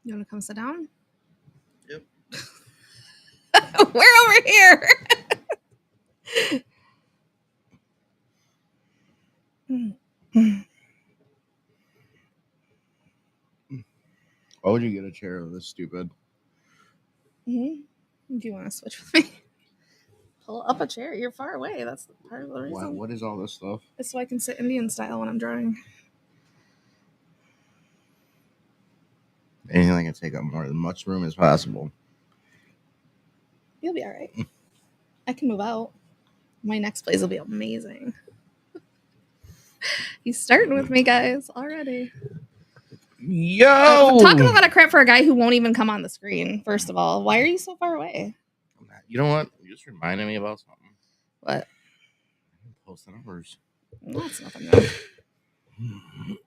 You want to come sit down? Yep. We're over here. Why would you get a chair this stupid? Do you want to switch with me? Pull up a chair. You're far away. That's part of the reason. What is all this stuff? It's so I can sit Indian style when I'm drawing. Anything that can take up more as much room as possible. You'll be all right. I can move out. My next place will be amazing. He's starting with me, guys, already. Yo! I'm talking a lot of crap for a guy who won't even come on the screen, first of all. Why are you so far away? You know what? You just reminded me about something. What? Post the numbers. That's nothing new.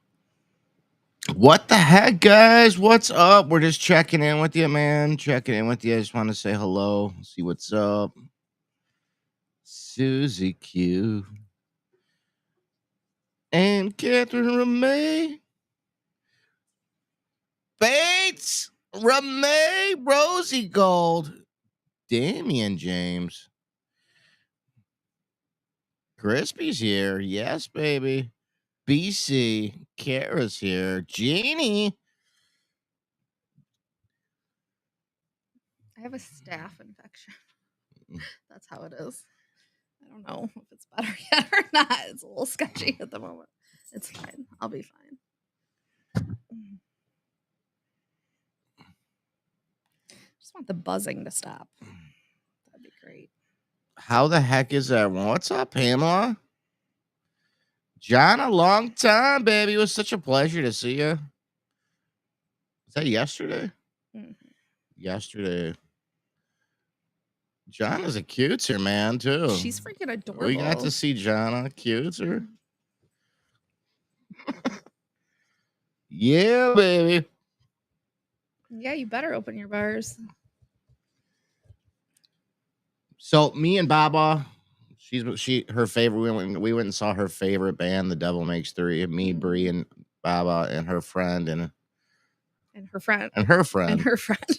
What the heck, guys? What's up? We're just checking in with you, man. Checking in with you. I just want to say hello. See what's up. Susie Q. And Catherine Ramey. Bates. Ramey. Rosie Gold. Damian James. Crispy's here. Yes, baby. BC. Kara's here. Jeannie. I have a staph infection. That's how it is. I don't know if it's better yet or not. It's a little sketchy at the moment. It's fine. I'll be fine. Just want the buzzing to stop. That'd be great. How the heck is everyone? What's up, Pamela? John, a long time, baby. It was such a pleasure to see you. Was that yesterday? Mm-hmm. Yesterday. John is a cuter, man, too. She's freaking adorable. We got to see John a cuter. Yeah, baby. Yeah, you better open your bars. So me and Baba, her favorite. We went and saw her favorite band, The Devil Makes Three. Me, Bree, and Baba, and her friend, and her friend, and her friend, and her friend.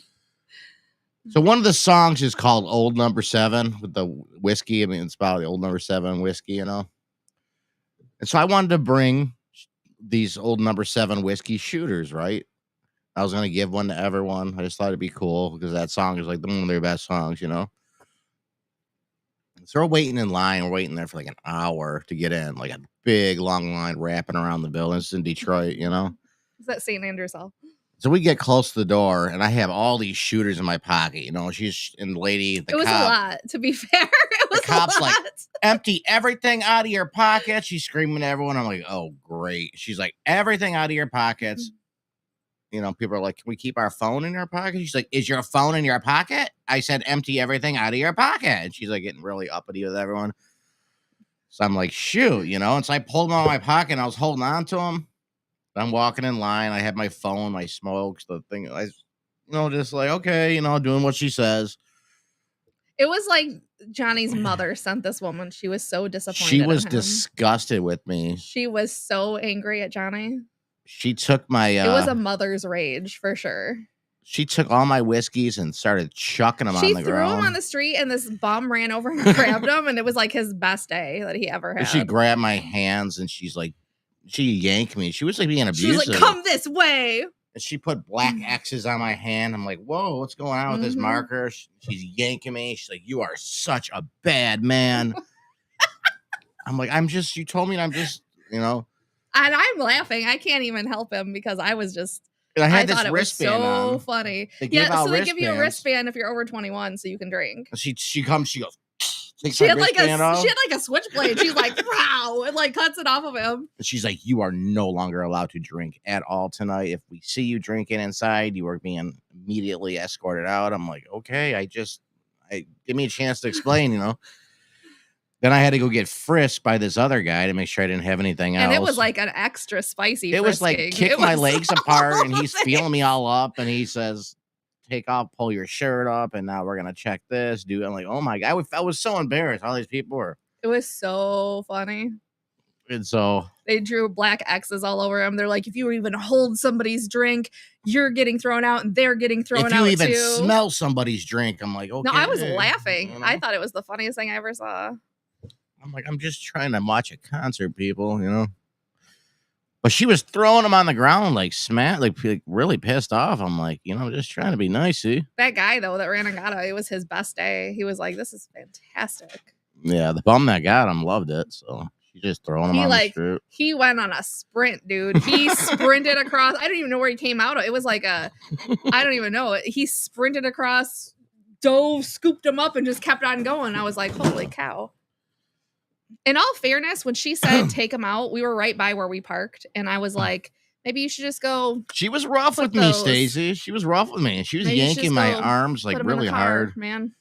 So one of the songs is called Old Number 7 with the whiskey. I mean, it's about the Old Number 7 whiskey, you know. And so I wanted to bring these Old Number 7 whiskey shooters, right? I was going to give one to everyone. I just thought it'd be cool because that song is like one of their best songs, you know. So we're waiting in line. We're waiting there for like an hour to get in, like a big long line wrapping around the building. It's in Detroit, you know. Is that St. Andrew's Hall? So we get close to the door, and I have all these shooters in my pocket. You know, she's and the lady. It was a lot, to be fair. It was the cop's a lot. Like, empty everything out of your pockets. She's screaming at everyone. I'm like, oh, great. She's like, everything out of your pockets. Mm-hmm. You know, people are like, can we keep our phone in our pocket? She's like, is your phone in your pocket? I said, empty everything out of your pocket. And she's like getting really uppity with everyone. So I'm like, shoot, you know. And so I pulled them out of my pocket, and I was holding on to them. I'm walking in line. I had my phone, my smokes, the thing. I, just like, okay, doing what she says. It was like Johnny's mother sent this woman. She was so disappointed. She was disgusted with me. She was so angry at Johnny. She took my... it was a mother's rage, for sure. She took all my whiskeys and started chucking them on the ground. She threw them on the street, and this bum ran over and grabbed them, and it was like his best day that he ever had. She grabbed my hands, and she's like, she yanked me. She was like being abusive. She was like, come this way. And she put black X's on my hand. I'm like, whoa, what's going on with this marker? She's yanking me. She's like, you are such a bad man. I'm like, you told me I'm just, And I'm laughing. I can't even help him because I was just, and I this wristband so funny. Yeah, so they give you a wristband if you're over 21 so you can drink. She comes, she goes, she had like a switchblade. She's like, wow, and like cuts it off of him. She's like, you are no longer allowed to drink at all tonight. If we see you drinking inside, you are being immediately escorted out. I'm like, okay, give me a chance to explain, Then I had to go get frisked by this other guy to make sure I didn't have anything else. And it was like an extra spicy. It was like kick my legs apart, and he's feeling me all up, and he says, take off, pull your shirt up, and now we're gonna check this, dude. I'm like, oh my god, I was so embarrassed. All these people were. It was so funny. And so they drew black X's all over him. They're like, if you even hold somebody's drink, you're getting thrown out and they're getting thrown out if you even too. smell somebody's drink, I'm like, okay. No, I was laughing. You know? I thought it was the funniest thing I ever saw. I'm like, I'm just trying to watch a concert, people, you know. But she was throwing him on the ground, like really pissed off. I'm like, you know, just trying to be nice, see? That guy though that ran and got it, it was his best day. He was like, this is fantastic. Yeah, the bum that got him loved it. So she's just throwing him on the strip. He went on a sprint, dude. He sprinted across. I don't even know where he came out of. It was like I don't even know. He sprinted across, dove, scooped him up, and just kept on going. I was like, holy cow. In all fairness, when she said take him out, we were right by where we parked, and I was like, maybe you should just go. She was rough with me, Stacey. She was rough with me. She was yanking my arms like really hard, man.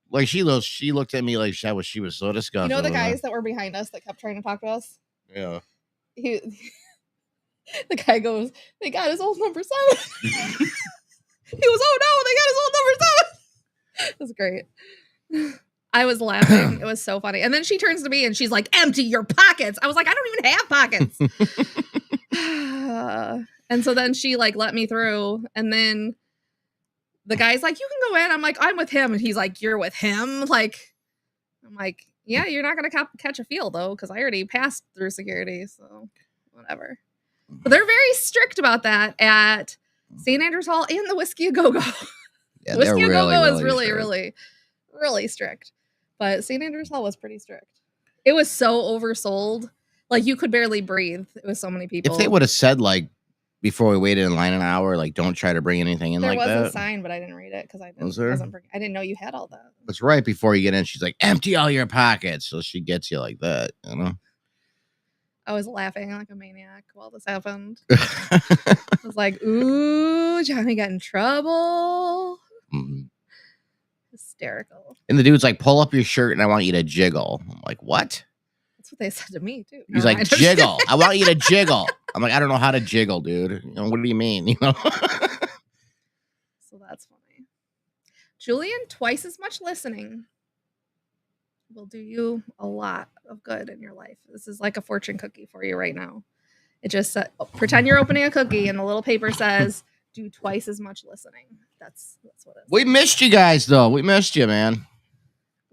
Like she looked at me like she was so disgusted. You know the guys that were behind us that kept trying to talk to us? Yeah. The guy goes, they got his old number 7. He goes, oh no, they got his old number 7. It was great. I was laughing. It was so funny. And then she turns to me and she's like, empty your pockets. I was like, I don't even have pockets. And so then she like let me through. And then the guy's like, you can go in. I'm like, I'm with him. And he's like, you're with him? Like, I'm like, yeah, you're not going to catch a feel though, because I already passed through security. So whatever. But they're very strict about that at St. Andrews Hall and the Whiskey A Go Go. Yeah, the Whiskey A Go Go is really, really strict. But St. Andrews Hall was pretty strict. It was so oversold. Like, you could barely breathe. It was so many people. If they would have said, like, before we waited in line an hour, like, don't try to bring anything in like that. There was a sign, but I didn't read it because I didn't know you had all that. It's right before you get in. She's like, empty all your pockets. So she gets you like that, you know? I was laughing like a maniac while this happened. I was like, ooh, Johnny got in trouble. Mm-hmm. Hysterical. And the dude's like, pull up your shirt and I want you to jiggle. I'm like, what? That's what they said to me too. He's like, jiggle. I want you to jiggle. I'm like, I don't know how to jiggle, dude. You know, what do you mean? You know? So that's funny. Julian, twice as much listening will do you a lot of good in your life. This is like a fortune cookie for you right now. It just pretend you're opening a cookie and the little paper says, do twice as much listening. That's what it is. We missed you guys, though. We missed you, man.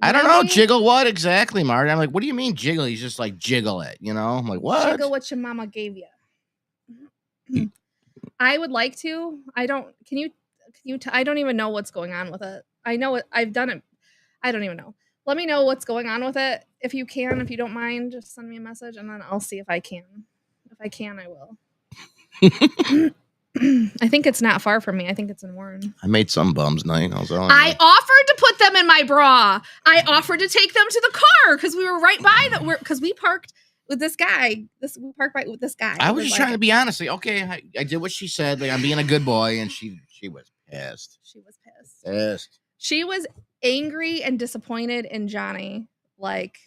I don't know. Jiggle what exactly, Marty? I'm like, what do you mean jiggle? He's just like, jiggle it, you know? I'm like, what? Jiggle what your mama gave you. I would like to. I don't. Can you? I don't even know what's going on with it. I know it. I've done it. I don't even know. Let me know what's going on with it. If you can, if you don't mind, just send me a message and then I'll see if I can. If I can, I will. I think it's not far from me. I think it's in Warren. I made some bums night. I offered to put them in my bra. I offered to take them to the car because we were right by them. Because we parked with this guy. We parked right with this guy. I was just trying to be honest. Like, okay, I did what she said. Like, I'm being a good boy, and she was pissed. She was pissed. She was angry and disappointed in Johnny. Like,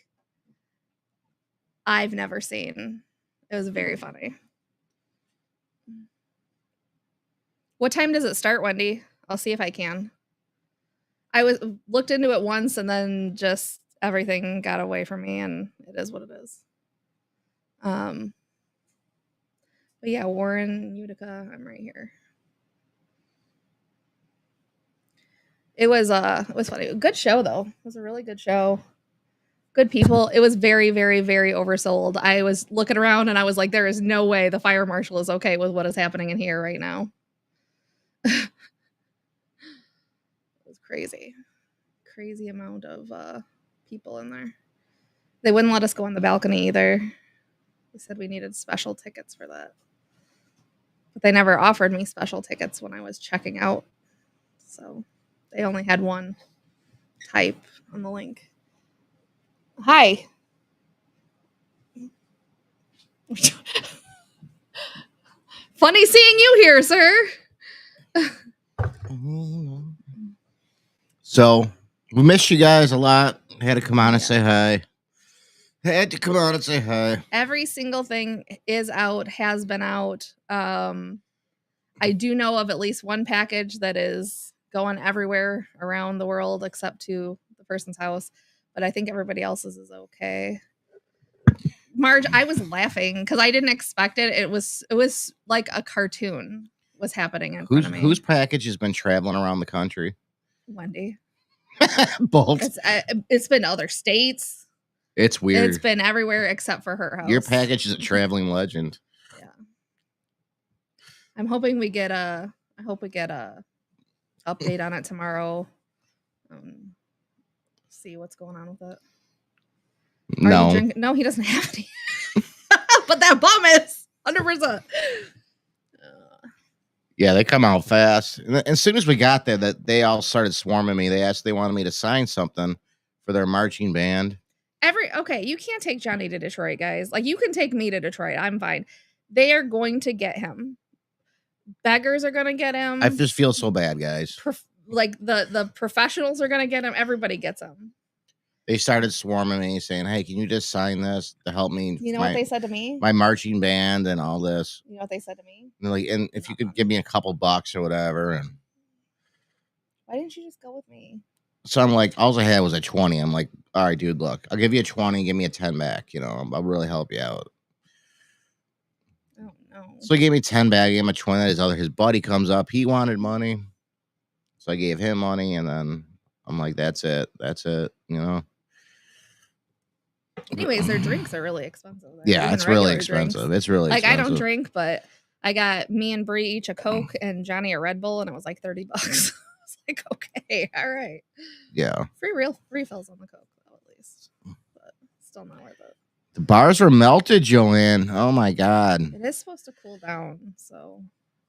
I've never seen. It was very funny. What time does it start, Wendy? I'll see if I can. I looked into it once and then just everything got away from me and it is what it is. But yeah, Warren, Utica, I'm right here. It was funny. Good show though. It was a really good show. Good people. It was very, very, very oversold. I was looking around and I was like, there is no way the fire marshal is okay with what is happening in here right now. It was crazy amount of people in there. They wouldn't let us go on the balcony either. They said we needed special tickets for that, but they never offered me special tickets when I was checking out, so they only had one type on the link. Hi. Funny seeing you here, sir. So we missed you guys a lot. Had to come on and say hi. Every single thing is out, has been out. I do know of at least one package that is going everywhere around the world except to the person's house, but I think everybody else's is okay. Marge, I was laughing because I didn't expect it. It was like a cartoon was happening in front of me. Whose package has been traveling around the country? Wendy. Both. It's been other states. It's weird. It's been everywhere except for her house. Your package is a traveling legend. Yeah. I'm hoping we get a update on it tomorrow. See what's going on with it. No. No, he doesn't have any. But that bum is 100%. Yeah, they come out fast. And as soon as we got there, that they all started swarming me. They wanted me to sign something for their marching band. Okay, you can't take Johnny to Detroit, guys. Like, you can take me to Detroit. I'm fine. They are going to get him. Beggars are going to get him. I just feel so bad, guys. Like the professionals are going to get him. Everybody gets him. They started swarming me, saying, "Hey, can you just sign this to help me?" You know what they said to me? My marching band and all this. You know what they said to me? And they're like, and if you could give me a couple bucks or whatever. And why didn't you just go with me? So I'm like, all I had was a 20. I'm like, all right, dude, look, I'll give you a 20, give me a 10 back. You know, I'll really help you out. Oh no. So he gave me 10 back, I gave him a 20. His buddy comes up, he wanted money. So I gave him money, and then I'm like, that's it, you know. Anyways, their drinks are really expensive. Yeah, it's really expensive. Drinks. It's really like expensive. I don't drink, but I got me and Bree each a Coke and Johnny a Red Bull, and it was like $30. I was like, okay, all right. Yeah. Free refills on the Coke, though, at least. But still not worth it. The bars are melted, Joanne. Oh my God. It is supposed to cool down, so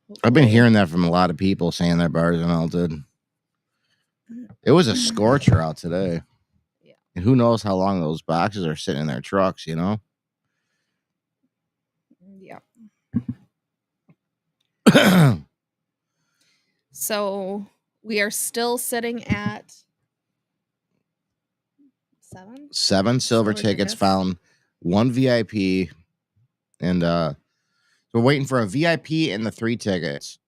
hopefully. I've been hearing that from a lot of people saying their bars are melted. It was a scorcher out today. Yeah. And who knows how long those boxes are sitting in their trucks, you know? Yeah. So we are still sitting at 7 silver tickets found, 1 VIP, and we're waiting for a VIP and the 3 tickets.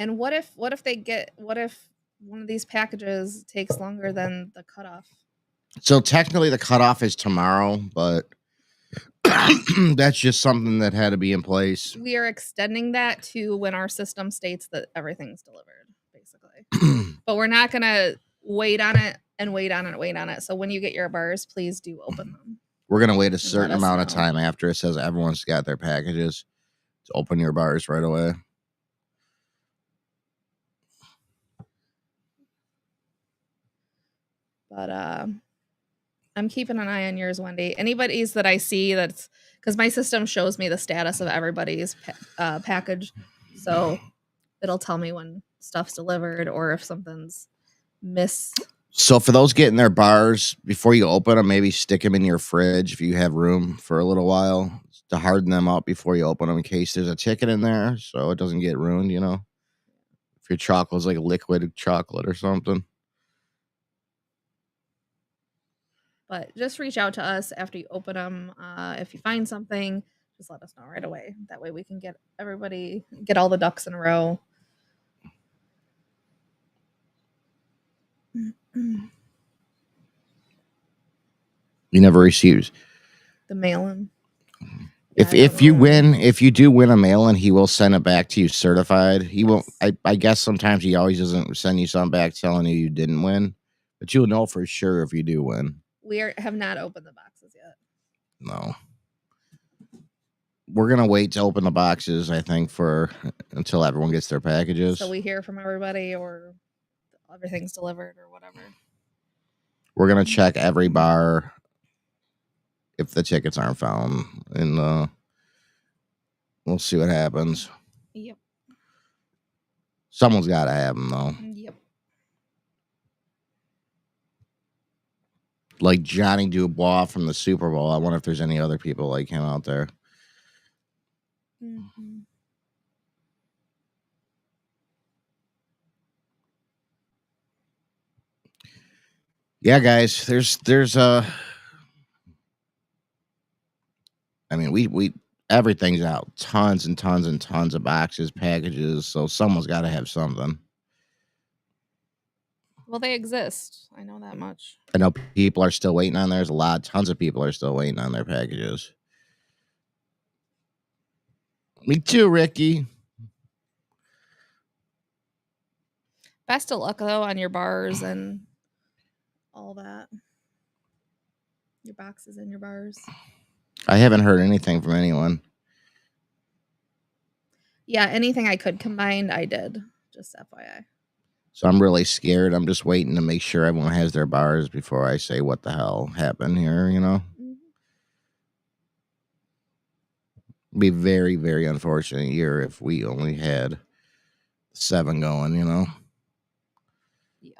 And what if one of these packages takes longer than the cutoff? So technically the cutoff is tomorrow, but that's just something that had to be in place. We are extending that to when our system states that everything's delivered, basically. But we're not going to wait on it and wait on it and wait on it. So when you get your bars, please do open them. We're going to wait a certain amount of time after it says everyone's got their packages to open your bars right away. But I'm keeping an eye on yours, Wendy. Anybody's that I see that's because my system shows me the status of everybody's package. So it'll tell me when stuff's delivered or if something's missed. So for those getting their bars, before you open them, maybe stick them in your fridge if you have room for a little while to harden them up before you open them in case there's a ticket in there so it doesn't get ruined, you know? If your chocolate's like liquid chocolate or something. But just reach out to us after you open them. If you find something, just let us know right away. That way we can get all the ducks in a row. You never received the mail-in. If you do win a mail-in, he will send it back to you certified. He won't. I guess sometimes he always doesn't send you something back telling you didn't win, but you'll know for sure if you do win. We have not opened the boxes yet. No. We're gonna wait to open the boxes, I think, until everyone gets their packages. So we hear from everybody, or everything's delivered, or whatever. We're gonna check every bar if the tickets aren't found, and we'll see what happens. Yep. Someone's got to have them, though. Yep. Like Johnny Dubois from the Super Bowl. I wonder if there's any other people like him out there. Mm-hmm. Yeah, guys, there's I mean, we everything's out. Tons and tons and tons of boxes, packages, so someone's got to have something. Well, they exist. I know that much. I know people are still waiting on theirs. Tons of people are still waiting on their packages. Me too, Ricky. Best of luck though on your bars and all that. Your boxes and your bars. I haven't heard anything from anyone. Yeah, anything I could combine, I did. Just FYI. So I'm really scared. I'm just waiting to make sure everyone has their bars before I say what the hell happened here, you know? Mm-hmm. It'd be very, very unfortunate year if we only had 7 going, you know? Yeah.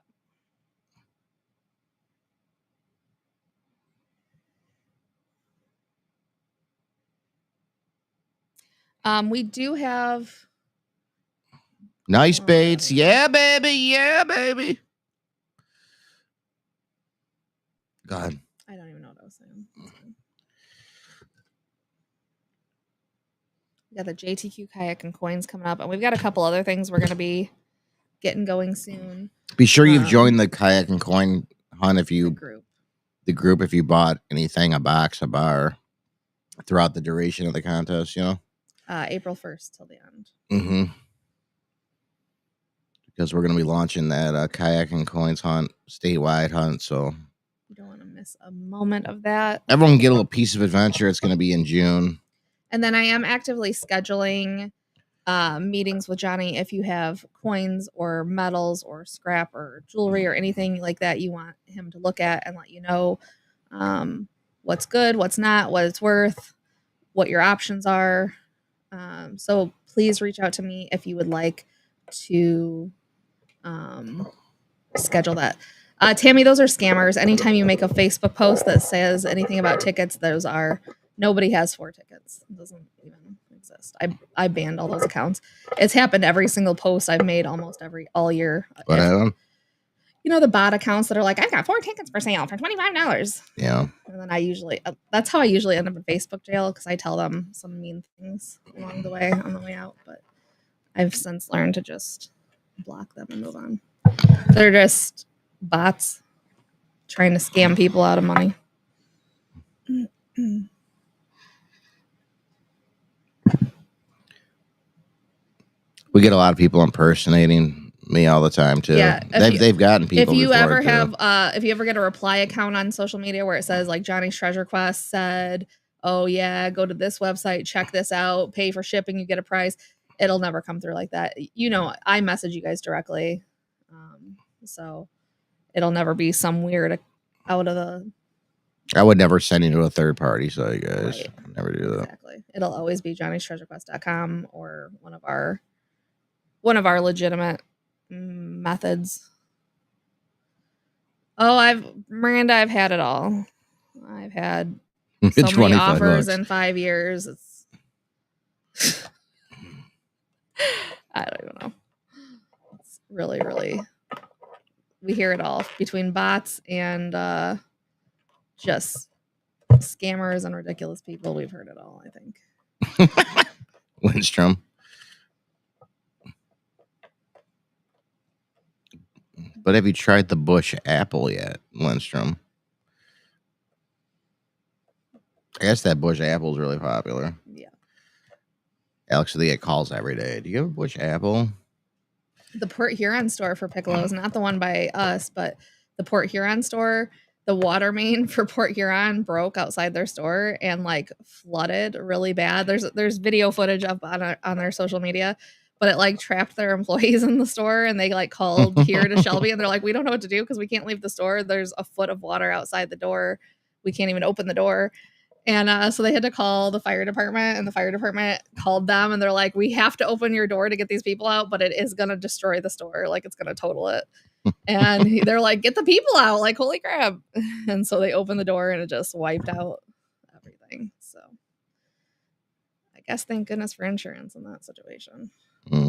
We do have Nice baits. Yeah, baby. Yeah, baby. God. I don't even know what I was saying. We got the JTQ kayak and coins coming up, and we've got a couple other things we're going to be getting going soon. Be sure you've joined the kayak and coin hunt if you the group if you bought anything, a box, a bar throughout the duration of the contest, you know? April 1st till the end. Mm-hmm. Because we're going to be launching that kayak and coins hunt, statewide hunt, so you don't want to miss a moment of that. Everyone can get a little piece of adventure. It's going to be in June. And then I am actively scheduling meetings with Johnny if you have coins or metals or scrap or jewelry or anything like that you want him to look at and let you know what's good, what's not, what it's worth, what your options are. So please reach out to me if you would like to schedule that. Tammy, those are scammers. Anytime you make a Facebook post that says anything about tickets, those are nobody has 4 tickets. It doesn't even exist. I banned all those accounts. It's happened every single post I've made almost all year. But you know the bot accounts that are like, I've got 4 tickets for sale for $25. Yeah. And then I usually that's how I usually end up in Facebook jail because I tell them some mean things along the way on the way out. But I've since learned to just block them and move on. They're just bots trying to scam people out of money. We get a lot of people impersonating me all the time too. Yeah, they've gotten people. If you ever have, if you ever get a reply account on social media where it says like Johnny's Treasure Quest said, "Oh yeah, go to this website, check this out, pay for shipping, you get a prize," it'll never come through like that. You know, I message you guys directly, so it'll never be some weird out of the. I would never send you to a third party, so you guys never do that. Exactly. It'll always be johnnystreasurequest.com or one of our legitimate methods. Oh, Miranda, I've had it all. I've had so many offers in 5 years. It's I don't even know. It's really, really we hear it all between bots and just scammers and ridiculous people. We've heard it all, I think. Lindstrom. But have you tried the Bush apple yet, Lindstrom? I guess that Bush apple is really popular. Yeah. Alex, they get calls every day. Do you have a Bush apple? The Port Huron store for Piccolos, not the one by us, but the Port Huron store. The water main for Port Huron broke outside their store and like flooded really bad. There's video footage up on their social media, but it like trapped their employees in the store and they like called here to Shelby and they're like, we don't know what to do because we can't leave the store. There's a foot of water outside the door. We can't even open the door. And so they had to call the fire department and the fire department called them and they're like, we have to open your door to get these people out, but it is going to destroy the store. Like it's going to total it. And they're like, get the people out. Like, holy crap. And so they opened the door and it just wiped out everything. So I guess thank goodness for insurance in that situation.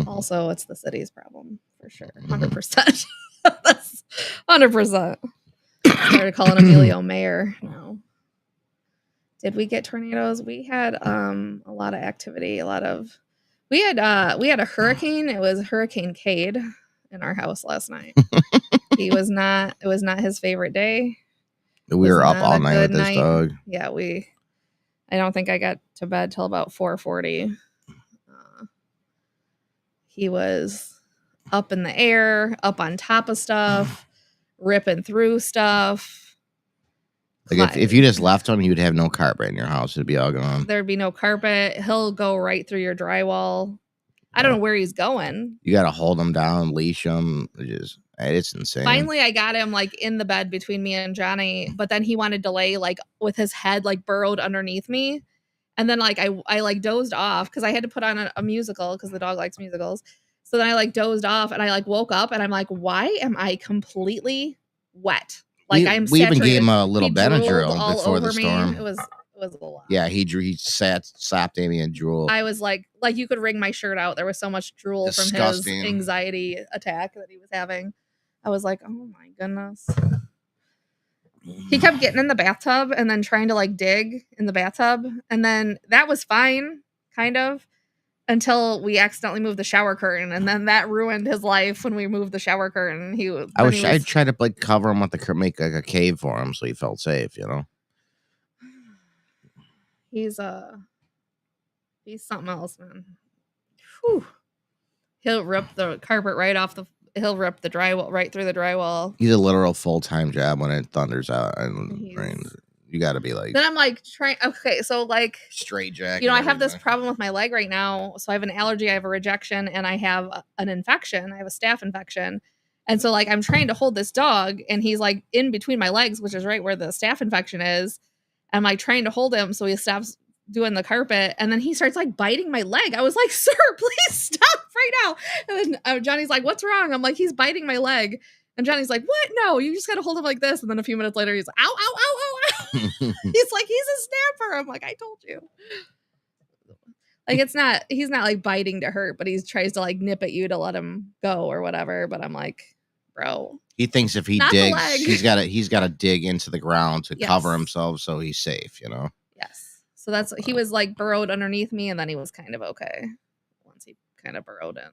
Also, it's the city's problem for sure. 100%. That's 100%. Started calling Emilio mayor. No. Did we get tornadoes? We had a lot of activity. We had a hurricane. It was Hurricane Cade in our house last night. He was not. It was not his favorite day. We were up all night with this dog. Yeah, I don't think I got to bed till about 4:40. He was up in the air, up on top of stuff, ripping through stuff. Like if you just left him, you'd have no carpet in your house. It'd be all gone. There'd be no carpet. He'll go right through your drywall. I don't know where he's going. You got to hold him down, leash him. It's insane. Finally, I got him like in the bed between me and Johnny, but then he wanted to lay like with his head like burrowed underneath me. And then like I like dozed off because I had to put on a musical because the dog likes musicals. So then I like dozed off and I like woke up and I'm like, why am I completely wet? Like we even gave him a little Benadryl before the storm. It was a lot. Yeah, he slapped Amy and drooled. I was like you could wring my shirt out. There was so much drool Disgusting. From his anxiety attack that he was having. I was like, oh my goodness. He kept getting in the bathtub and then trying to like dig in the bathtub. And then that was fine, kind of, until we accidentally moved the shower curtain. And then that ruined his life when we moved the shower curtain. I tried to like cover him with make like a cave for him so he felt safe, you know. He's something else, man. Whew. He'll rip the carpet right off he'll rip the drywall right through the drywall. He's a literal full-time job when it thunders out and rains. You got to be like. Then I'm like okay, so like straight jacket. You know, I have this problem with my leg right now. So I have an allergy, I have a rejection, and I have an infection. I have a staph infection. And so like I'm trying to hold this dog and he's like in between my legs, which is right where the staph infection is. I'm like trying to hold him so he stops doing the carpet, and then he starts like biting my leg. I was like, sir, please stop right now. And then Johnny's like, what's wrong? I'm like, he's biting my leg. And Johnny's like, what? No, you just got to hold him like this. And then a few minutes later, he's like, ow, ow, ow, ow, ow. He's like, he's a snapper. I'm like, I told you. Like, he's not like biting to hurt, but he tries to like nip at you to let him go or whatever. But I'm like, bro. He thinks if he digs, he's got to dig into the ground to cover himself so he's safe, you know? Yes. So that's he was like burrowed underneath me, and then he was kind of okay once he kind of burrowed in.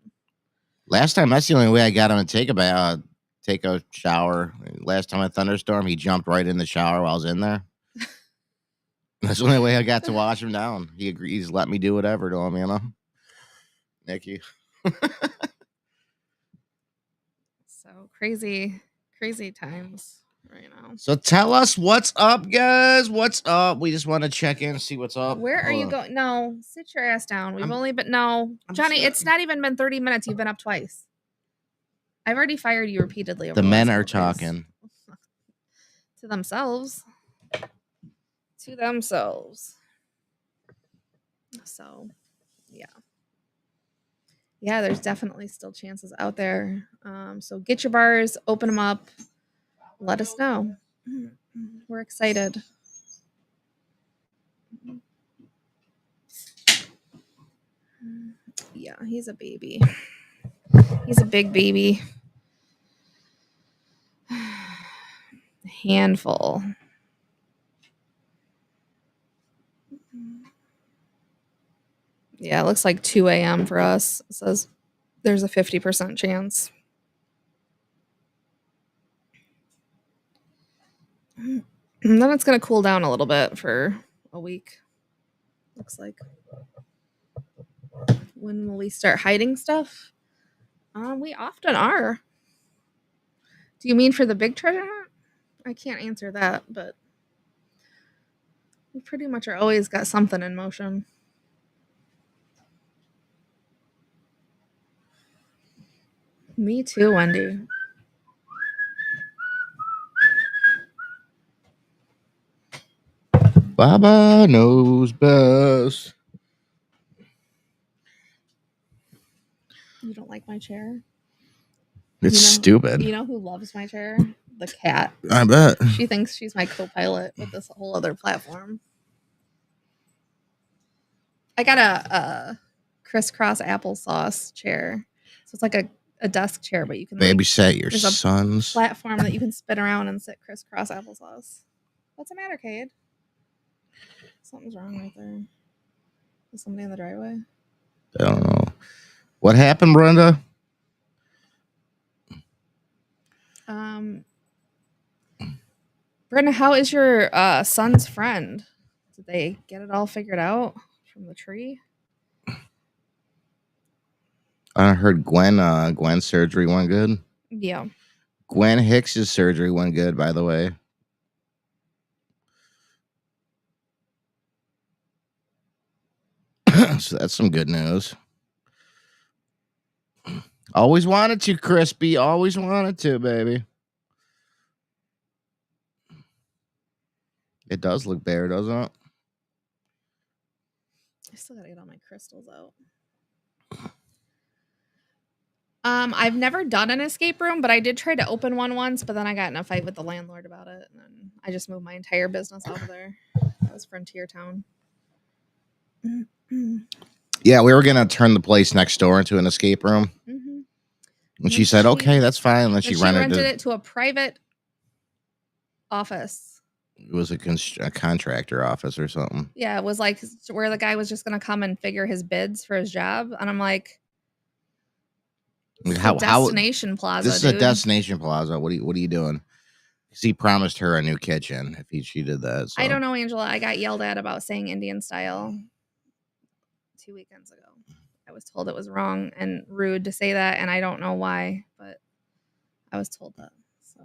Last time, that's the only way I got him to take a shower. Last time a thunderstorm, he jumped right in the shower while I was in there. That's the only way I got to wash him down. He agrees, let me do whatever to him, you know. Nicky. So crazy times right now. So tell us what's up, guys. What's up? We just want to check in and see what's up. Where are you going? No, sit your ass down. Johnny, it's not even been 30 minutes. You've been up twice. I've already fired you repeatedly. The men are talking. To themselves. So, yeah. Yeah, there's definitely still chances out there. So get your bars, open them up. Let us know. We're excited. Yeah, he's a baby. He's a big baby. Handful. Yeah, it looks like 2 a.m. for us. It says there's a 50% chance. And then it's going to cool down a little bit for a week. Looks like. When will we start hiding stuff? We often are. Do you mean for the big treasure hunt? I can't answer that, but we pretty much are always got something in motion. Me too, Wendy. Baba knows best. You don't like my chair? It's stupid. You know who loves my chair? The cat. I bet. She thinks she's my co-pilot with this whole other platform. I got a crisscross applesauce chair. So it's like a desk chair, but you can babysit your sons. Platform that you can spin around and sit crisscross applesauce. What's the matter, Cade? Something's wrong right there. Is somebody in the driveway? I don't know. What happened, Brenda? Brenda, how is your son's friend? Did they get it all figured out from the tree? I heard Gwen's surgery went good. Yeah. Gwen Hicks's surgery went good, by the way. So that's some good news. Always wanted to, Crispy. Always wanted to, baby. It does look bare, doesn't it? I still gotta get all my crystals out. I've never done an escape room, but I did try to open one once, but then I got in a fight with the landlord about it, and then I just moved my entire business out of there. That was Frontier Town. Yeah, we were gonna turn the place next door into an escape room. Mm-hmm. And she said, "Okay, that's fine." And then she rented it to a private office. It was a contractor office or something. Yeah, it was like where the guy was just gonna come and figure his bids for his job, and I'm like, how destination plaza. This is a destination plaza. What are you doing? Because he promised her a new kitchen if she did that. So. I don't know, Angela. I got yelled at about saying Indian style 2 weekends ago. I was told it was wrong and rude to say that, and I don't know why, but I was told that. So,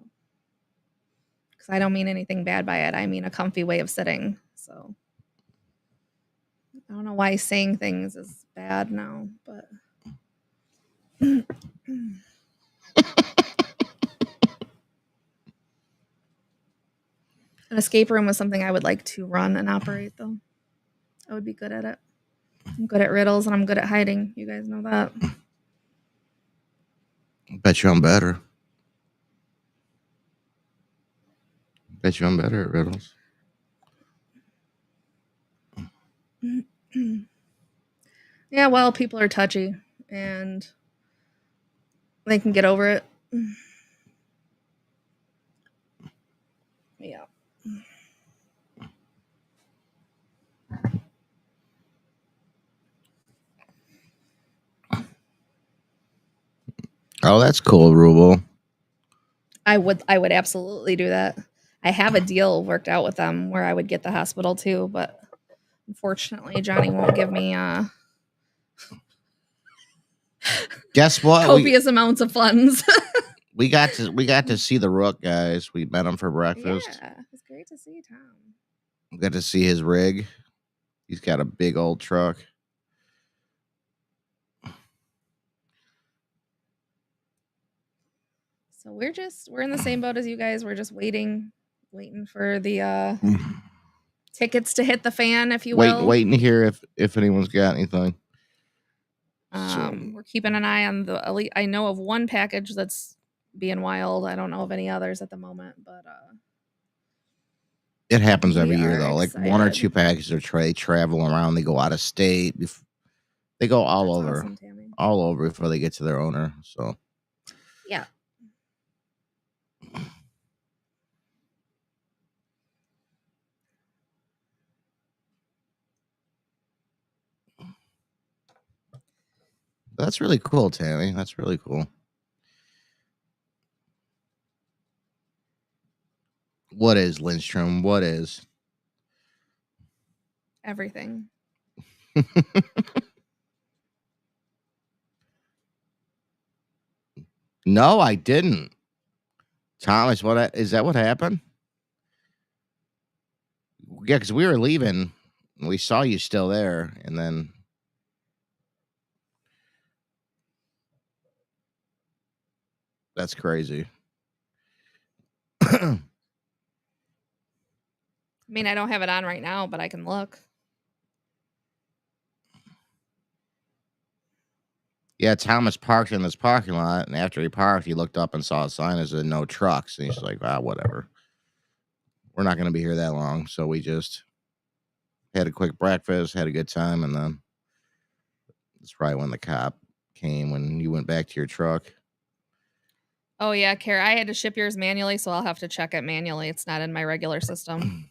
because I don't mean anything bad by it, I mean a comfy way of sitting. So, I don't know why saying things is bad now, but. An escape room was something I would like to run and operate, though. I would be good at it. I'm good at riddles and I'm good at hiding. You guys know that. Bet you I'm better. Bet you I'm better at riddles. Yeah, well, people are touchy and they can get over it. Yeah. Oh, that's cool, Ruble. I would absolutely do that. I have a deal worked out with them where I would get the hospital too, but unfortunately Johnny won't give me guess what? Copious amounts of funds. we got to see the Rook, guys. We met him for breakfast. Yeah, it's great to see Tom. We got to see his rig. He's got a big old truck. So we're in the same boat as you guys. We're just waiting for the tickets to hit the fan, if you will. Waiting to hear if anyone's got anything. We're keeping an eye on the elite. I know of one package that's being wild. I don't know of any others at the moment, but it happens every year though. Excited. Like 1 or 2 packages they travel around. They go out of state. They go all over, awesome, all over before they get to their owner. So yeah. That's really cool, Tammy. That's really cool. What is Lindstrom? What is? Everything. No, I didn't. Thomas, is that what happened? Yeah, because we were leaving. And we saw you still there, and then that's crazy. I mean, I don't have it on right now, but I can look. Yeah, Thomas parked in this parking lot, and after he parked, he looked up and saw a sign that said no trucks, and he's like, whatever. We're not going to be here that long, so we just had a quick breakfast, had a good time, and then that's probably when the cop came, when you went back to your truck. Oh, yeah, Kara, I had to ship yours manually, so I'll have to check it manually. It's not in my regular system.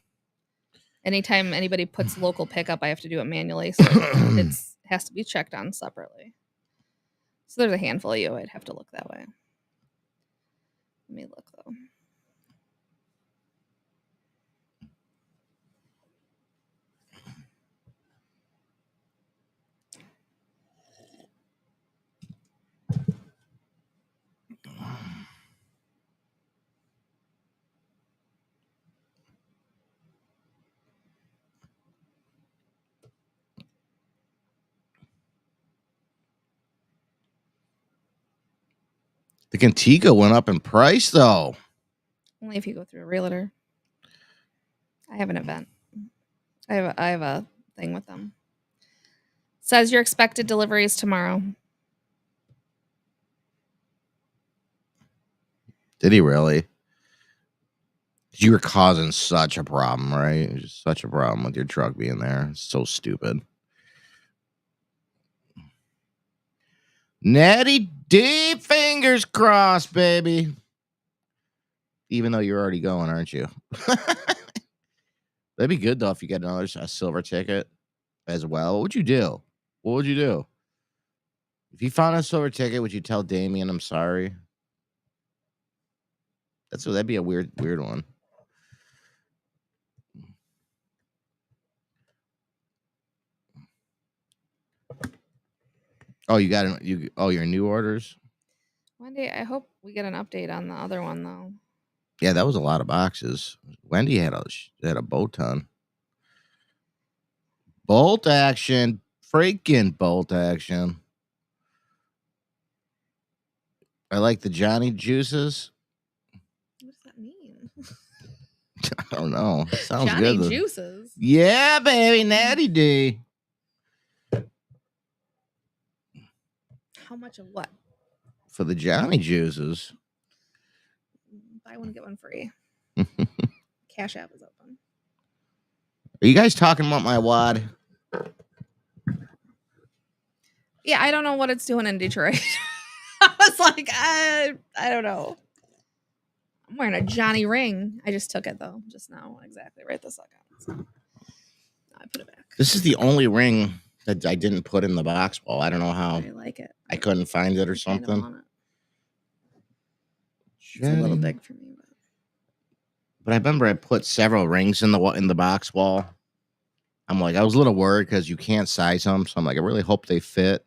Anytime anybody puts local pickup, I have to do it manually, so it has to be checked on separately. So there's a handful of you. I'd have to look that way. me look though. The Contigo went up in price, though. Only if you go through a realtor. I have an event. I have a thing with them. Says your expected delivery is tomorrow. Did he really? You were causing such a problem, right? Just such a problem with your truck being there. It's so stupid. Natty D, fingers crossed, baby. Even though you're already going, aren't you? That'd be good, though, if you get another silver ticket as well. What would you do? What would you do? If you found a silver ticket, would you tell Damien I'm sorry? That'd be a weird one. Oh, you got your new orders? Wendy, I hope we get an update on the other one though. Yeah, that was a lot of boxes. Wendy had a boat ton. Bolt action. Freaking bolt action. I like the Johnny Juices. What does that mean? I don't know. Sounds Johnny good. Juices. Yeah, baby. Natty D. How much of what? For the Johnny Juices. Buy one, get one free. Cash App is open. Are you guys talking about my wad? Yeah, I don't know what it's doing in Detroit. I was like, I don't know. I'm wearing a Johnny ring. I just took it though, just now, exactly right this second. So I put it back. This is the only ring that I didn't put in the box wall. I don't know how. I like it. I couldn't find it or something. Kind of want it. It's a little big for me, but I remember I put several rings in the box wall. I'm like, I was a little worried because you can't size them, so I'm like, I really hope they fit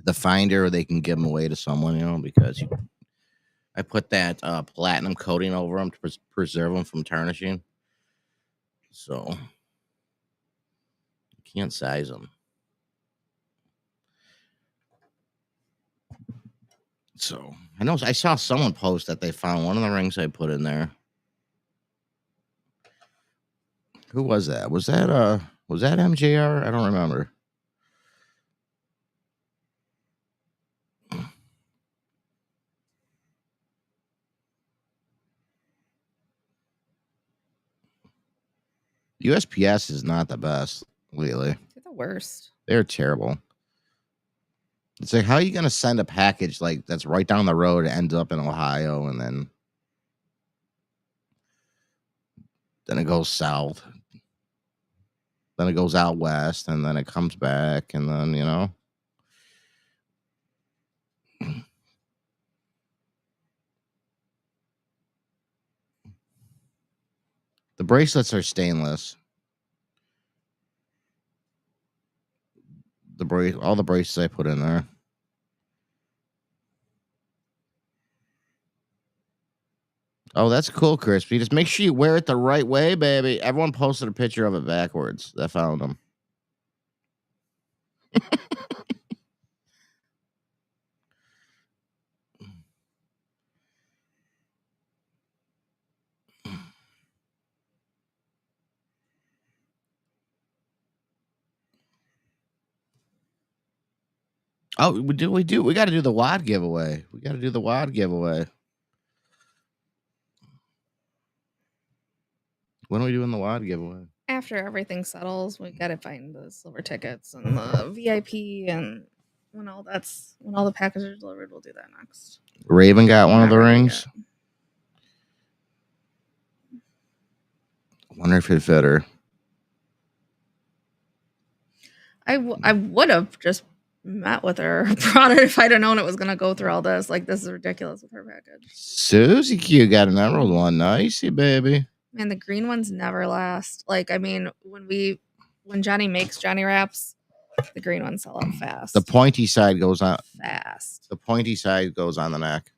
the finder, or they can give them away to someone, because I put that platinum coating over them to preserve them from tarnishing. So you can't size them. So I saw someone post that they found one of the rings I put in there. Who was that? Was that MJR? I don't remember. USPS is not the best, really. They're the worst. They're terrible. It's like, how are you going to send a package like that's right down the road, ends up in Ohio, and then it goes south, then it goes out west, and then it comes back, and then the bracelets are stainless. All the bracelets I put in there. Oh, that's cool, Crispy. Just make sure you wear it the right way, baby. Everyone posted a picture of it backwards. I found them. Oh, we do. We got to do the WAD giveaway. When are we doing the WAD giveaway? After everything settles, we gotta find the silver tickets and the VIP, and when all the packages are delivered, we'll do that next. Raven got one of the rings. I wonder if it fit her. I would have just met with her, brought her if I'd have known it was gonna go through all this. Like, this is ridiculous with her package. Susie Q got an emerald one. Nicey, baby. Man, the green ones never last. Like, I mean, when Johnny makes Johnny wraps, the green ones sell out fast. The pointy side goes on fast. The pointy side goes on the neck.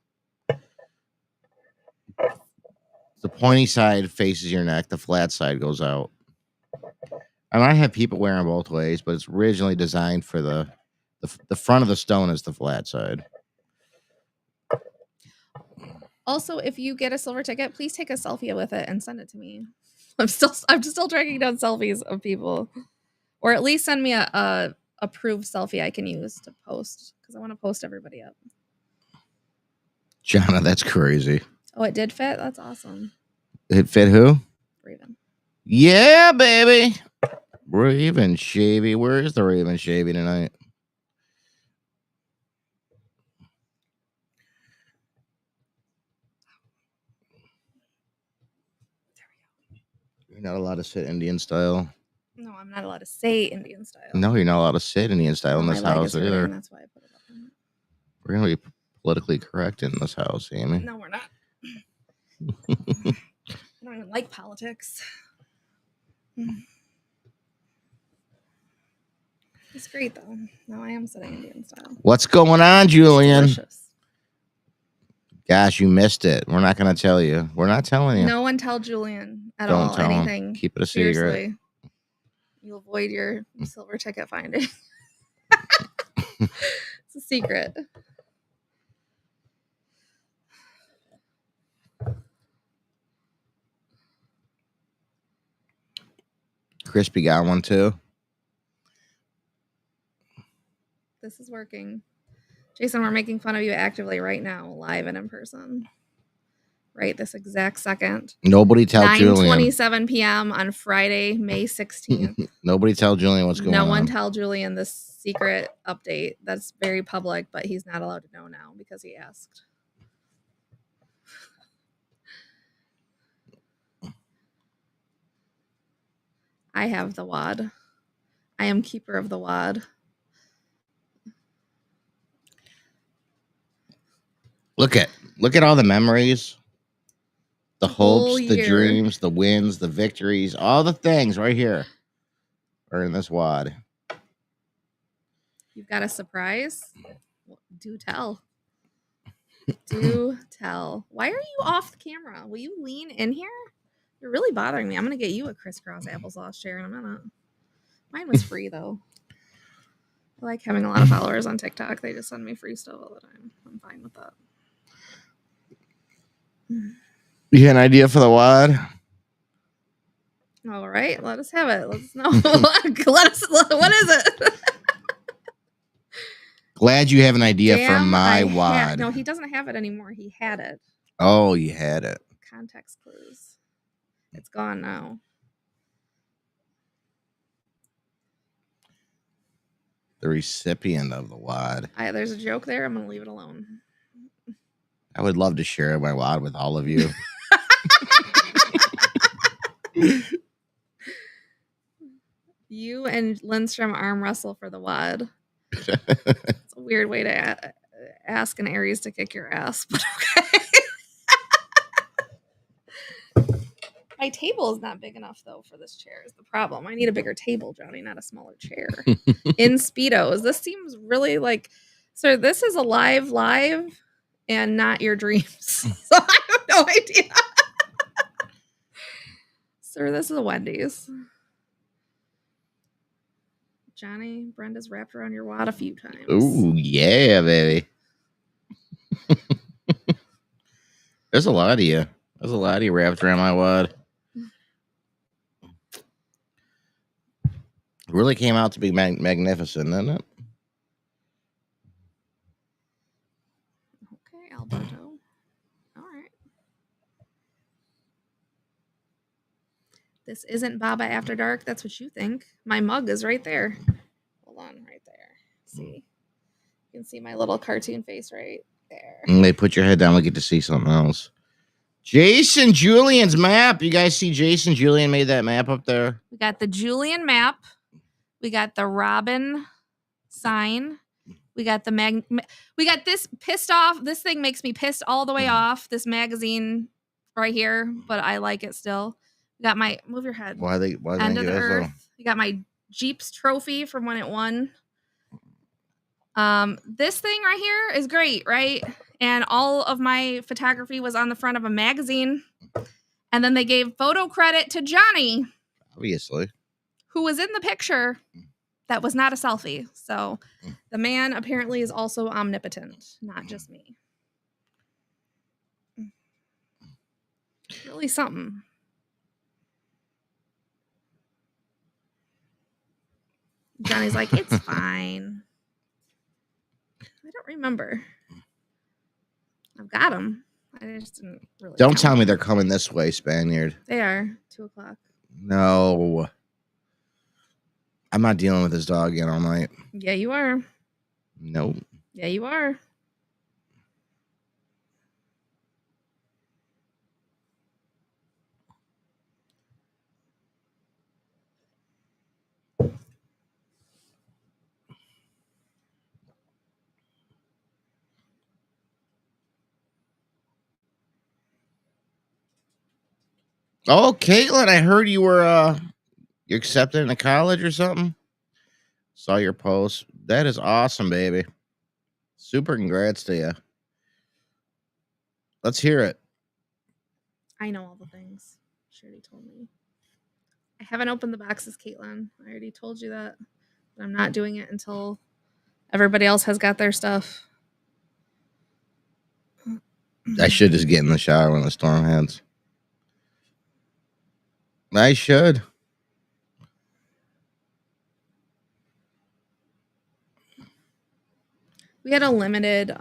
The pointy side faces your neck. The flat side goes out. I might have people wear them both ways, but it's originally designed for the front of the stone is the flat side. Also, if you get a silver ticket, please take a selfie with it and send it to me. I'm still tracking down selfies of people, or at least send me a approved selfie I can use to post, because I want to post everybody up. Jonna, that's crazy. Oh, it did fit? That's awesome. It fit who? Raven. Yeah, baby. Raven Shavy. Where is the Raven Shavy tonight? You're not allowed to sit Indian style. No, I'm not allowed to say Indian style. No, you're not allowed to sit Indian style in this house either. That's why I put it up in it. We're going to be politically correct in this house, Amy. No, we're not. I don't even like politics. It's great, though. No, I am sitting Indian style. What's going on, Julian? It's delicious. Gosh, you missed it. We're not going to tell you. We're not telling you. No one tell Julian at Don't all tell anything. Him. Keep it a Seriously. secret. You'll avoid your silver ticket finding. It's a secret. Crispy got one too. This is working. Jason, we're making fun of you actively right now, live and in person. Right this exact second. Nobody tell Julian. 9:27 p.m. on Friday, May 16th. Nobody tell Julian what's going on. No one tell Julian this secret update. That's very public, but he's not allowed to know now because he asked. I have the wad. I am keeper of the wad. Look at all the memories, the hopes, the year. dreams, the wins, the victories, all the things right here are in this wad. You've got a surprise? Well, do tell. Do tell. Why are you off the camera? Will you lean in here? You're really bothering me. I'm going to get you a crisscross applesauce chair in a minute. Mine was free, though. I like having a lot of followers on TikTok. They just send me free stuff all the time. I'm fine with that. You got an idea for the wad? All right. Let us have it. Let us know. What is it? Glad you have an idea for my wad. No, he doesn't have it anymore. He had it. Oh, you had it. Context clues. It's gone now. The recipient of the wad. There's a joke there. I'm going to leave it alone. I would love to share my wad with all of you. You and Lindstrom arm wrestle for the wad. It's a weird way to ask an Aries to kick your ass, but okay. My table is not big enough, though, for this chair is the problem. I need a bigger table, Johnny, not a smaller chair. In Speedos. This seems really like... Sir, this is a live and not your dreams. So I have no idea. Sir, this is a Wendy's. Johnny, Brenda's wrapped around your wad a few times. Ooh, yeah, baby. There's a lot of you. There's a lot of you wrapped around my wad. Really came out to be magnificent, didn't it? Okay, Alberto. All right. This isn't Baba After Dark. That's what you think. My mug is right there. Hold on, right there. See? You can see my little cartoon face right there. And they put your head down, we get to see something else. Jason Julian's map. You guys see Jason Julian made that map up there? We got the Julian map. We got the Robin sign. We got we got this pissed off. This thing makes me pissed all the way off. This magazine right here, but I like it still. We got my move your head. Why they End of the give us Earth. You got my Jeeps trophy from when it won. This thing right here is great, right? And all of my photography was on the front of a magazine. And then they gave photo credit to Johnny, obviously, who was in the picture. That was not a selfie. So the man apparently is also omnipotent, not just me. Really something. Johnny's like, it's fine. I don't remember. I've got him. I just didn't really. Don't tell me they're coming this way, Spaniard. They are 2:00. No. I'm not dealing with this dog again all night. Yeah, you are. Nope. Yeah, you are. Oh, Caitlin, I heard you were you accepted into college or something. Saw your post. That is awesome, baby. Super congrats to you. Let's hear it. I know all the things. She already told me. I haven't opened the boxes, Caitlin. I already told you that. But I'm not doing it until everybody else has got their stuff. I should just get in the shower when the storm ends. I should. We had a limited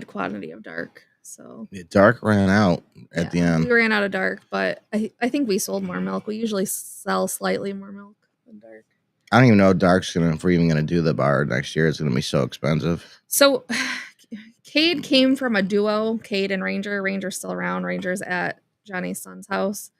quantity of dark. So The dark ran out at the end. We ran out of dark, but I think we sold more milk. We usually sell slightly more milk than dark. I don't even know if we're even gonna do the bar next year. It's gonna be so expensive. So Cade came from a duo, Cade and Ranger. Ranger's still around. Ranger's at Johnny's son's house.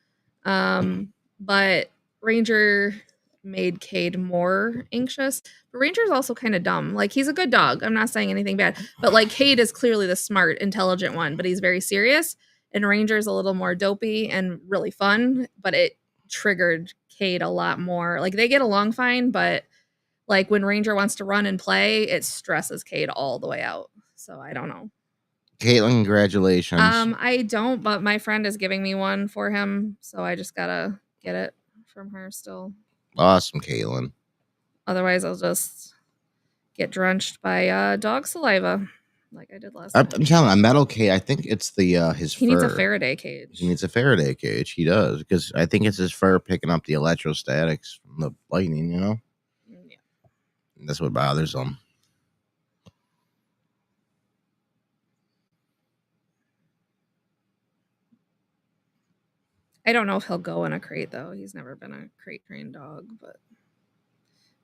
But Ranger made Cade more anxious. But Ranger's also kind of dumb. Like, he's a good dog. I'm not saying anything bad. But like, Cade is clearly the smart, intelligent one, but he's very serious. And Ranger's a little more dopey and really fun, but it triggered Cade a lot more. Like, they get along fine, but like when Ranger wants to run and play, it stresses Cade all the way out. So I don't know. Caitlin, congratulations. I don't, but my friend is giving me one for him, so I just gotta get it from her still. Awesome, Caitlin. Otherwise, I'll just get drenched by dog saliva, like I did last time. I'm telling you, a metal cage. I think it's the his fur. He needs a Faraday cage. He needs a Faraday cage. He does, because I think it's his fur picking up the electrostatics from the lightning. You know. Yeah. And that's what bothers him. I don't know if he'll go in a crate though. He's never been a crate trained dog, but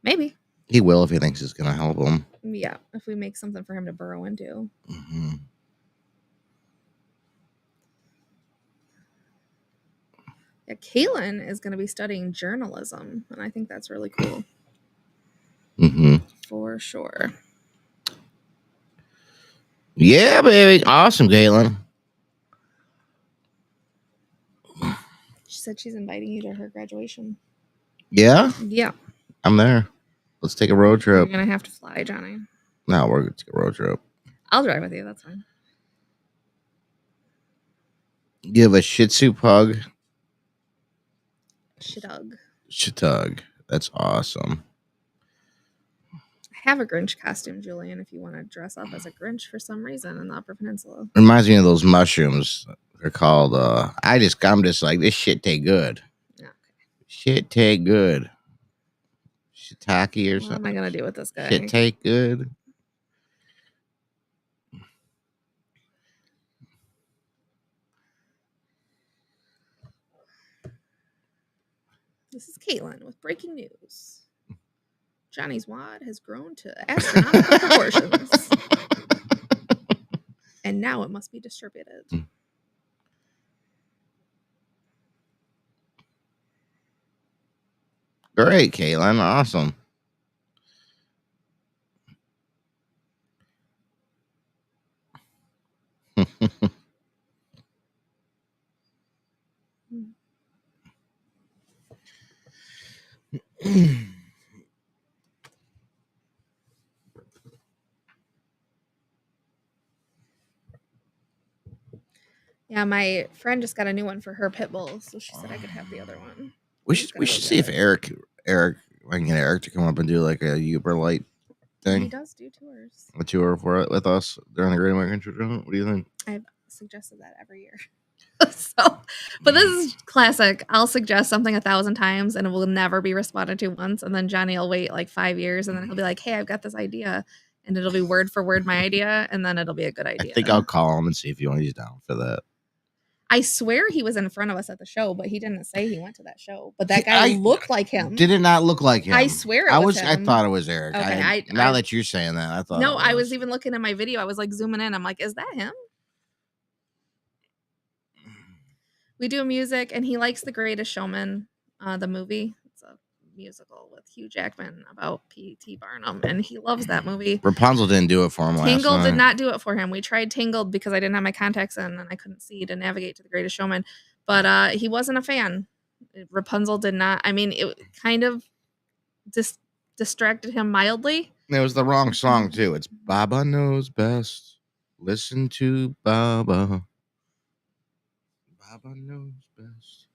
maybe he will if he thinks it's gonna help him. Yeah, if we make something for him to burrow into. Mm-hmm. Yeah, Caitlin is going to be studying journalism, and I think that's really cool. Mm-hmm. For sure. Yeah, baby. Awesome, Caitlin. She said she's inviting you to her graduation. Yeah? Yeah. I'm there. Let's take a road trip. You're going to have to fly, Johnny. No, we're going to take a road trip. I'll drive with you. That's fine. Give a Shih Tzu pug. Shitug. Shitug. That's awesome. I have a Grinch costume, Julian, if you want to dress up as a Grinch for some reason in the Upper Peninsula. Reminds me of those mushrooms. They're called, I'm just like, this shit take good. Okay. Shit take good. Shiitake or something. What am I going to do with this guy? Shit take good. This is Caitlin with breaking news. Johnny's wad has grown to astronomical proportions. And now it must be distributed. Great, Caitlin. Awesome. Yeah, my friend just got a new one for her pit bull, so she said I could have the other one. We should see if Eric I can get Eric to come up and do like a Uber Light thing. He does do tours. A tour for it with us during the Great American Truck Run. What do you think? I've suggested that every year. So, but this is classic. I'll suggest something 1,000 times and it will never be responded to once. And then Johnny will wait like 5 years and then he'll be like, hey, I've got this idea. And it'll be word for word my idea. And then it'll be a good idea. I think I'll call him and see if he's down for that. I swear he was in front of us at the show, but he didn't say he went to that show. But that guy looked like him. Did it not look like him? I swear it was him. I thought it was Eric. Okay, now that you're saying that, I thought. No, I was even looking at my video. I was like zooming in. I'm like, is that him? We do music, and he likes The Greatest Showman, the movie. It's a musical with Hugh Jackman about P.T. Barnum, and he loves that movie. Rapunzel didn't do it for him last night. Tangled did not do it for him. We tried Tangled because I didn't have my contacts in, and I couldn't see to navigate to The Greatest Showman. But he wasn't a fan. Rapunzel did not. I mean, it kind of distracted him mildly. It was the wrong song, too. It's Baba Knows Best. Listen to Baba. Baba knows best.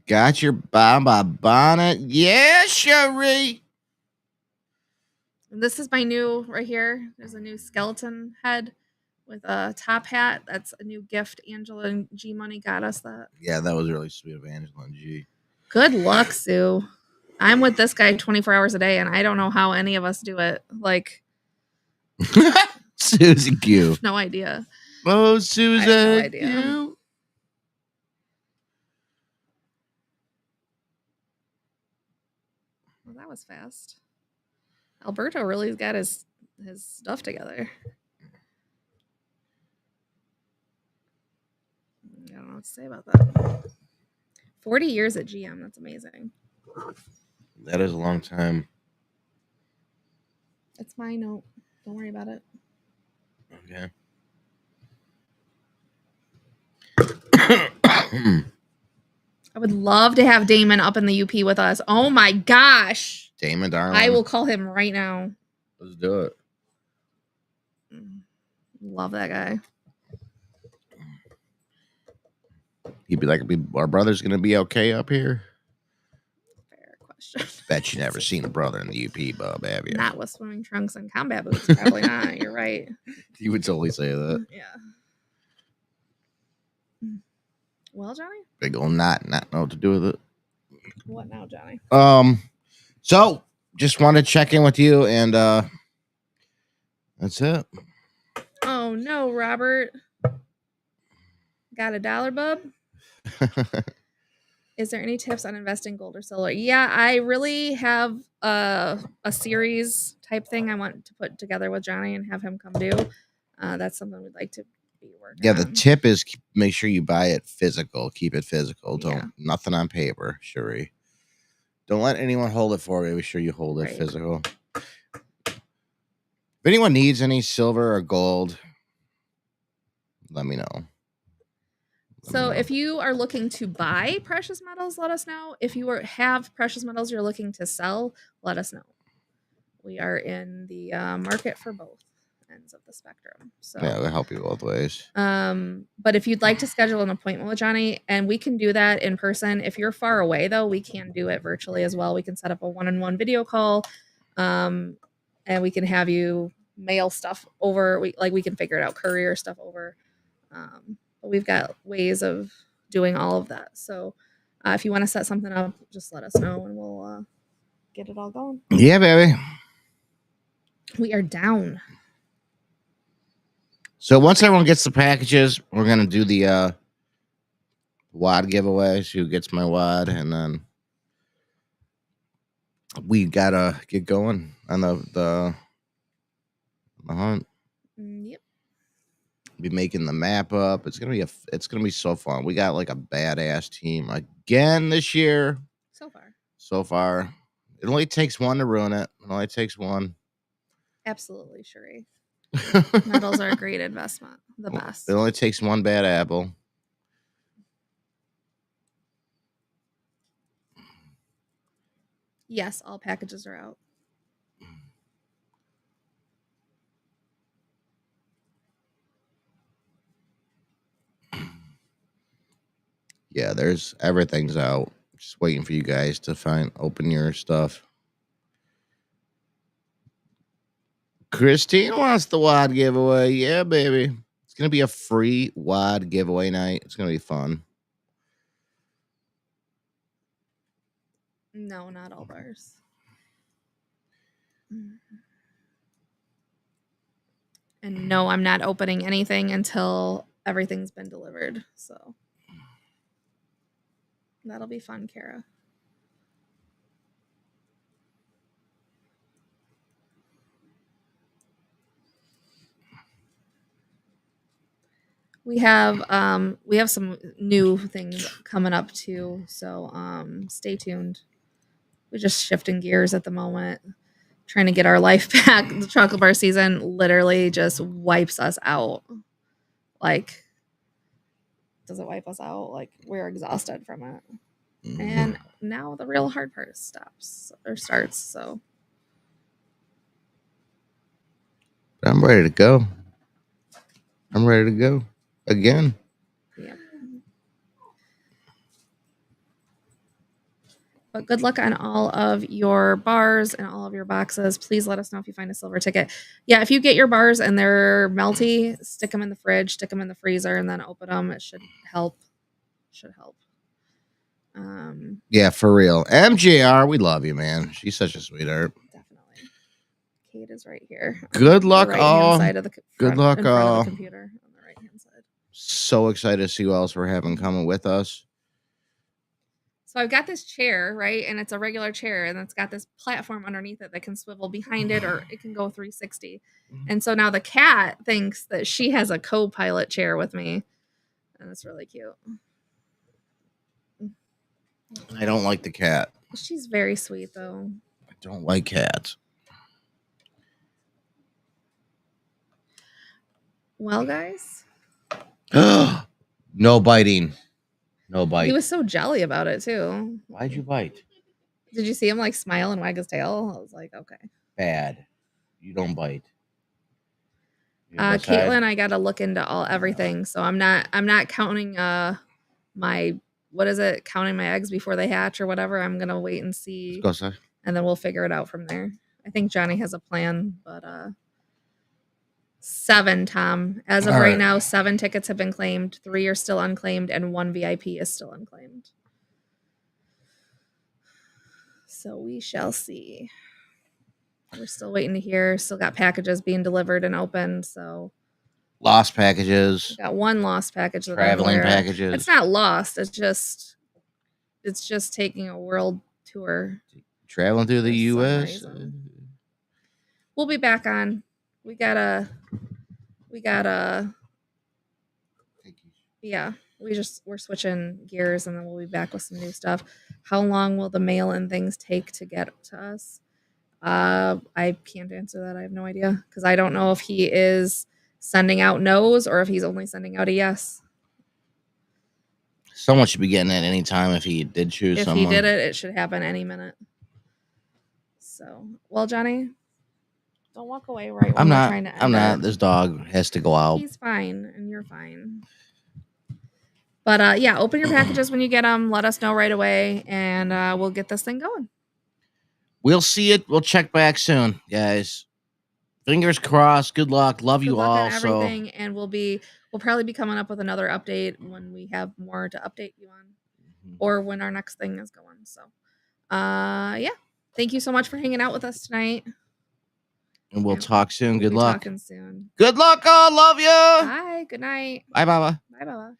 Got your Baba bonnet? Yeah, Cherie. This is my new right here. There's a new skeleton head with a top hat. That's a new gift. Angela and G Money got us that. Yeah, that was really sweet of Angela and G. Good luck, Sue. I'm with this guy 24 hours a day, and I don't know how any of us do it. Like, Susie Q. No idea. Oh, Susie no idea. Q. Well, that was fast. Alberto really's got his stuff together. I don't know what to say about that. 40 years at GM. That's amazing. That is a long time. It's my note. Don't worry about it. Okay. I would love to have Damon up in the UP with us. Oh my gosh. Damon, darling. I will call him right now. Let's do it. Love that guy. He'd be like, our brother's going to be okay up here? Fair question. Bet you never seen a brother in the UP, Bub, have you? Not with swimming trunks and combat boots. Probably not. You're right. You would totally say that. Yeah. Well, Johnny? Big old not know what to do with it. What now, Johnny? So just want to check in with you, and that's it. Oh no, Robert. Got $1, bub? Is there any tips on investing gold or silver? Yeah, I really have a series type thing I want to put together with Johnny and have him come do. That's something we'd like to be working on. The tip is make sure you buy it physical. Keep it physical. Nothing on paper, Cherie. Don't let anyone hold it for you. Be sure you hold it physical. If anyone needs any silver or gold, let me know. So if you are looking to buy precious metals, let us know. If you have precious metals you're looking to sell, let us know. We are in the market for both ends of the spectrum. So yeah, we'll help you both ways. But if you'd like to schedule an appointment with Johnny, and we can do that in person. If you're far away, though, we can do it virtually as well. We can set up a one-on-one video call, and we can have you mail stuff over. We can figure it out, courier stuff over. But we've got ways of doing all of that. So if you want to set something up, just let us know and we'll get it all going. Yeah, baby. We are down. So once everyone gets the packages, we're going to do the wad giveaway. So who gets my wad, and then we got to get going on the hunt. Yep. Be making the map up. It's gonna be so fun. We got like a badass team again this year. So far, it only takes one to ruin it. It only takes one. Absolutely, Cherie. Metals are a great investment. The best. It only takes one bad apple. Yes, all packages are out. Yeah, there's everything's out. Just waiting for you guys to open your stuff. Christine wants the WAD giveaway. Yeah, baby. It's gonna be a free WAD giveaway night. It's gonna be fun. No, not all bars. And no, I'm not opening anything until everything's been delivered. So that'll be fun, Kara. We have some new things coming up too. So stay tuned. We're just shifting gears at the moment, trying to get our life back. The chocolate bar season literally just wipes us out. Like, does it wipe us out? Like, we're exhausted from it. And now the real hard part starts. So I'm ready to go. I'm ready to go again. yeah. But good luck on all of your bars and all of your boxes. Please let us know if you find a silver ticket. Yeah, if you get your bars and they're melty, stick them in the fridge, stick them in the freezer, and then open them. It should help. Yeah, for real. MJR, we love you, man. She's such a sweetheart. Definitely. Kate is right here. Good luck, all. Side of the Good luck, all. Computer on the right hand side. So excited to see who else we're having coming with us. So I've got this chair, right? And it's a regular chair, and it's got this platform underneath it that can swivel behind it, or it can go 360. And so now the cat thinks that she has a co-pilot chair with me, and it's really cute. I don't like the cat. She's very sweet, though. I don't like cats. Well, guys. No biting. No bite. He was so jelly about it, too. Why'd you bite? Did you see him like smile and wag his tail? I was like, okay. Bad. You don't bite. Caitlin, I got to look into everything. So I'm not counting my, what is it? Counting my eggs before they hatch or whatever. I'm going to wait and see. Let's go, sir. And then we'll figure it out from there. I think Johnny has a plan, but 7, Tom. As of right now, 7 tickets have been claimed, 3 are still unclaimed, and 1 VIP is still unclaimed. So we shall see. We're still waiting to hear. Still got packages being delivered and opened. So lost packages. Got 1 lost package. Traveling packages. It's not lost. It's just taking a world tour. Traveling through the U.S. We'll be back on. We gotta. Yeah, we're switching gears, and then we'll be back with some new stuff. How long will the mail and things take to get to us? I can't answer that. I have no idea, because I don't know if he is sending out no's or if he's only sending out a yes. Someone should be getting it any time if he did choose someone. If he did it, it should happen any minute. So, well, Johnny, don't walk away right when we're trying to end I'm not. This dog has to go out. He's fine, and you're fine. But yeah, open your packages when you get them. Let us know right away, and we'll get this thing going. We'll see it. We'll check back soon, guys. Fingers crossed. Good luck. Love you all. On everything, and we'll probably be coming up with another update when we have more to update you on, or when our next thing is going. So, yeah. Thank you so much for hanging out with us tonight. And we'll talk soon. Good luck. Talking soon. Good luck, all. Love you. Bye. Good night. Bye, Baba. Bye, Baba.